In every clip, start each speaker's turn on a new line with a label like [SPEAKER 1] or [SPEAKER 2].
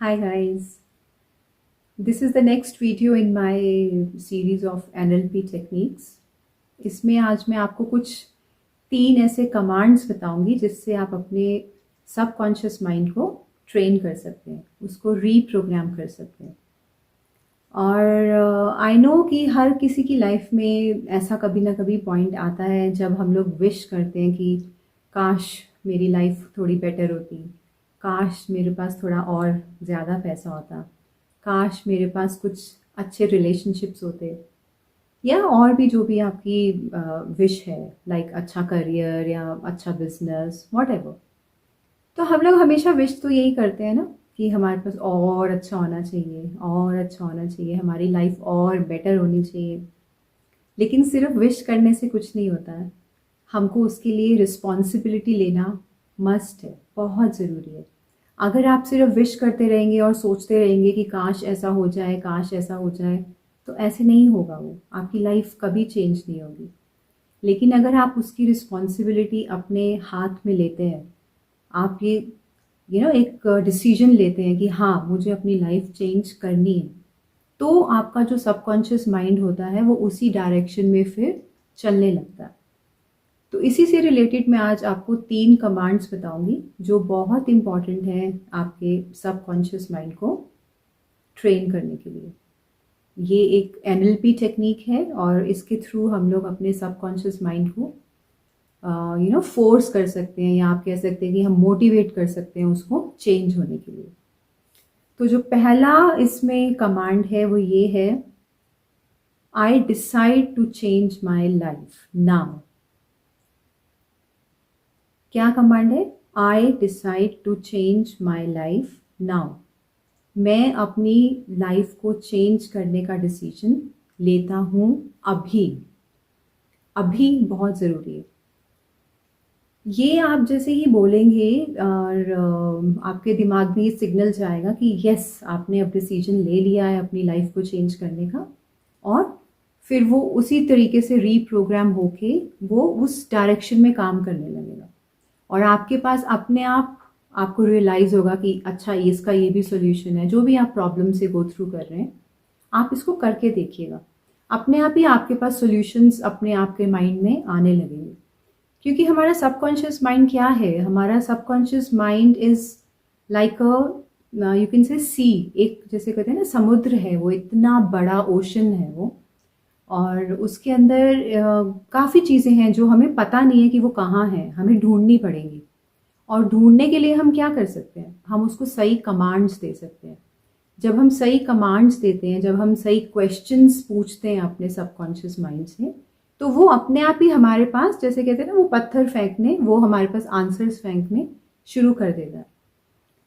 [SPEAKER 1] Hi guys, this is the next video in my series of NLP techniques. इसमें आज मैं आपको कुछ 3 ऐसे कमांड्स बताऊंगी जिससे आप अपने सबकॉन्शियस माइंड को ट्रेन कर सकते हैं, उसको रीप्रोग्राम कर सकते हैं। और आई नो कि हर किसी की लाइफ में ऐसा कभी ना कभी पॉइंट आता है जब हम लोग विश करते हैं कि काश मेरी लाइफ थोड़ी बेटर होती, काश मेरे पास थोड़ा और ज़्यादा पैसा होता, काश मेरे पास कुछ अच्छे रिलेशनशिप्स होते, या और भी जो भी आपकी विश है, लाइक अच्छा करियर या अच्छा बिजनेस, वॉट। तो हम लोग हमेशा विश तो यही करते हैं ना कि हमारे पास और अच्छा होना चाहिए, और अच्छा होना चाहिए, हमारी लाइफ और बेटर होनी चाहिए। लेकिन सिर्फ विश करने से कुछ नहीं होता है, हमको उसके लिए रिस्पॉन्सिबिलिटी लेना मस्ट है, बहुत ज़रूरी है। अगर आप सिर्फ विश करते रहेंगे और सोचते रहेंगे कि काश ऐसा हो जाए, काश ऐसा हो जाए, तो ऐसे नहीं होगा, वो आपकी लाइफ कभी चेंज नहीं होगी। लेकिन अगर आप उसकी रिस्पॉन्सिबिलिटी अपने हाथ में लेते हैं, आप ये एक डिसीजन लेते हैं कि हाँ मुझे अपनी लाइफ चेंज करनी है, तो आपका जो सबकॉन्शियस माइंड होता है वो उसी डायरेक्शन में फिर चलने लगता है। तो इसी से रिलेटेड मैं आज आपको 3 कमांड्स बताऊंगी जो बहुत इंपॉर्टेंट हैं आपके सबकॉन्शियस माइंड को ट्रेन करने के लिए। ये एक एनएलपी टेक्निक है और इसके थ्रू हम लोग अपने सबकॉन्शियस माइंड को फोर्स कर सकते हैं, या आप कह सकते हैं कि हम मोटिवेट कर सकते हैं उसको चेंज होने के लिए। तो जो पहला इसमें कमांड है वो ये है, I decide to change my life now. क्या कमांड है? I decide to change my life now. मैं अपनी लाइफ को चेंज करने का डिसीजन लेता हूँ अभी। अभी बहुत ज़रूरी है। ये आप जैसे ही बोलेंगे और आपके दिमाग में ये सिग्नल जाएगा कि यस, आपने अब डिसीजन ले लिया है अपनी लाइफ को चेंज करने का, और फिर वो उसी तरीके से रीप्रोग्राम होके वो उस डायरेक्शन में काम करने लगेगा। और आपके पास अपने आप आपको रियलाइज़ होगा कि अच्छा इसका ये भी सोल्यूशन है। जो भी आप प्रॉब्लम से गो थ्रू कर रहे हैं, आप इसको करके देखिएगा, अपने आप ही आपके पास सॉल्यूशंस अपने आप के माइंड में आने लगेंगे। क्योंकि हमारा सबकॉन्शियस माइंड क्या है? हमारा subconscious mind is like a you can say see, एक जैसे कहते हैं ना समुद्र है, वो इतना बड़ा ओशन है वो। और उसके अंदर काफ़ी चीज़ें हैं जो हमें पता नहीं है कि वो कहाँ हैं, हमें ढूंढनी पड़ेंगी। और ढूंढने के लिए हम क्या कर सकते हैं? हम उसको सही कमांड्स दे सकते हैं। जब हम सही कमांड्स देते हैं, जब हम सही क्वेश्चंस पूछते हैं अपने सबकॉन्शियस माइंड से, तो वो अपने आप ही हमारे पास, जैसे कहते हैं ना, वो पत्थर फेंकने, वो हमारे पास आंसर्स फेंकने शुरू कर देगा।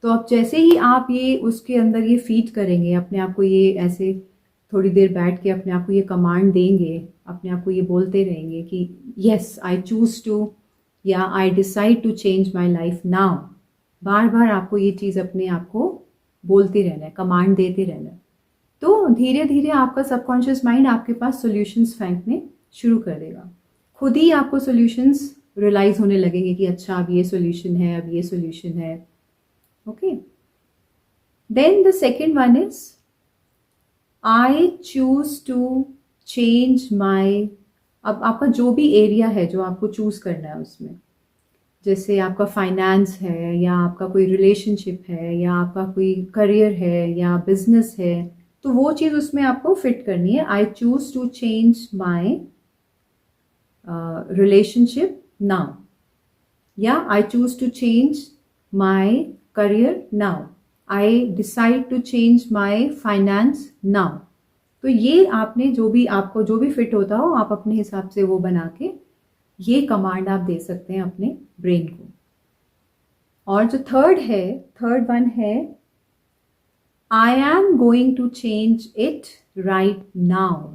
[SPEAKER 1] तो अब जैसे ही आप ये उसके अंदर ये फीड करेंगे अपने आप को, ये ऐसे थोड़ी देर बैठ के अपने आप को ये कमांड देंगे, अपने आप को ये बोलते रहेंगे कि यस आई चूज टू, या I decide to change my life now. बार बार आपको ये चीज़ अपने आप को बोलते रहना है, कमांड देते रहना है। तो धीरे धीरे आपका सबकॉन्शियस माइंड आपके पास सॉल्यूशंस फेंकने शुरू कर देगा। खुद ही आपको सॉल्यूशंस रियलाइज होने लगेंगे कि अच्छा अब ये सॉल्यूशन है, अब ये सॉल्यूशन है। Okay, then the second one is I choose to change my. अब आपका जो भी एरिया है जो आपको चूज करना है उसमें, जैसे आपका फाइनेंस है, या आपका कोई रिलेशनशिप है, या आपका कोई करियर है, या बिजनेस है, तो वो चीज़ उसमें आपको फिट करनी है। I choose to change my relationship now, या I choose to change my career now, I decide to change my finance now. तो ये आपने जो भी, आपको जो भी फिट होता हो, आप अपने हिसाब से वो बना के ये कमांड आप दे सकते हैं अपने ब्रेन को। और जो थर्ड वन है, I am going to change it right now.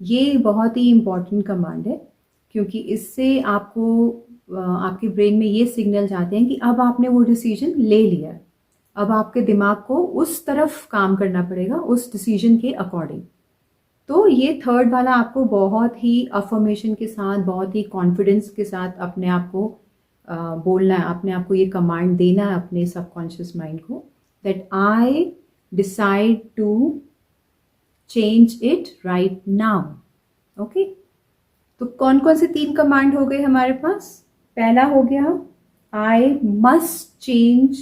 [SPEAKER 1] ये बहुत ही इंपॉर्टेंट कमांड है, क्योंकि इससे आपको आपके ब्रेन में ये सिग्नल जाते हैं कि अब आपने वो डिसीजन ले लिया है। अब आपके दिमाग को उस तरफ काम करना पड़ेगा, उस डिसीजन के अकॉर्डिंग। तो ये थर्ड वाला आपको बहुत ही अफर्मेशन के साथ, बहुत ही कॉन्फिडेंस के साथ अपने आप को बोलना है, अपने आप को ये कमांड देना है अपने सबकॉन्शियस माइंड को, that I decide to change it right now. Okay? तो कौन कौन से 3 कमांड हो गए हमारे पास? पहला हो गया I must change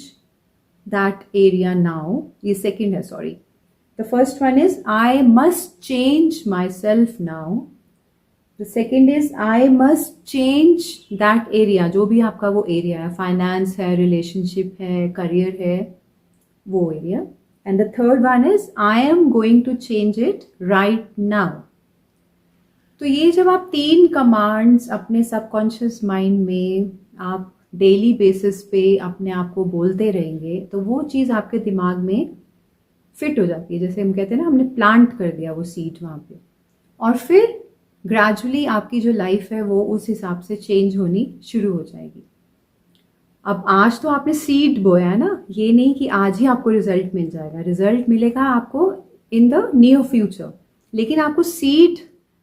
[SPEAKER 1] that area now. ये second है, sorry. The first one is I must change myself now. The second is I must change that area. जो भी आपका वो area है, finance है, relationship है, career है, वो area. And the third one is I am going to change it right now. तो ये जब आप 3 कमांड्स अपने सबकॉन्शियस माइंड में आप डेली बेसिस पे अपने आप को बोलते रहेंगे तो वो चीज़ आपके दिमाग में फिट हो जाती है. जैसे हम कहते हैं ना, हमने प्लांट कर दिया वो सीड वहाँ पे, और फिर ग्रेजुअली आपकी जो लाइफ है वो उस हिसाब से चेंज होनी शुरू हो जाएगी. अब आज तो आपने सीड बोया है ना, ये नहीं कि आज ही आपको रिजल्ट मिल जाएगा. रिजल्ट मिलेगा आपको इन द नियर फ्यूचर, लेकिन आपको सीड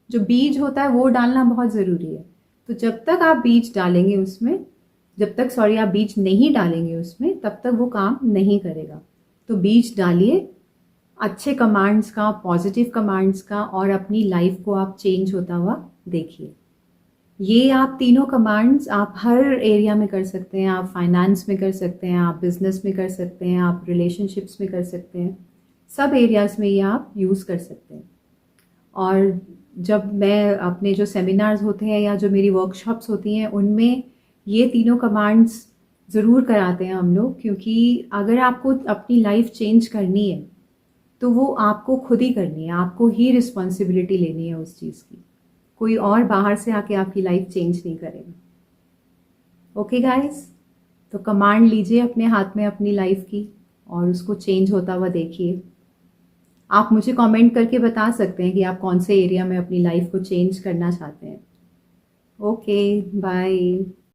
[SPEAKER 1] जो बीज होता है वो डालना बहुत ज़रूरी है. तो जब तक आप बीज डालेंगे उसमें, आप बीज नहीं डालेंगे उसमें, तब तक वो काम नहीं करेगा. तो बीज डालिए अच्छे कमांड्स का, पॉजिटिव कमांड्स का, और अपनी लाइफ को आप चेंज होता हुआ देखिए. ये आप तीनों कमांड्स आप हर एरिया में कर सकते हैं. आप फाइनेंस में कर सकते हैं, आप बिजनेस में कर सकते हैं, आप रिलेशनशिप्स में कर सकते हैं. सब एरियाज़ में ये आप यूज़ कर सकते हैं. और जब मैं अपने जो सेमिनार्स होते हैं या जो मेरी वर्कशॉप्स होती हैं उनमें ये तीनों कमांड्स ज़रूर कराते हैं हम लोग, क्योंकि अगर आपको अपनी लाइफ चेंज करनी है तो वो आपको खुद ही करनी है. आपको ही रिस्पॉन्सिबिलिटी लेनी है उस चीज़ की. कोई और बाहर से आके आपकी लाइफ चेंज नहीं करेगा. ओके गाइस, तो कमांड लीजिए अपने हाथ में अपनी लाइफ की और उसको चेंज होता हुआ देखिए. आप मुझे कमेंट करके बता सकते हैं कि आप कौन से एरिया में अपनी लाइफ को चेंज करना चाहते हैं. Okay, bye.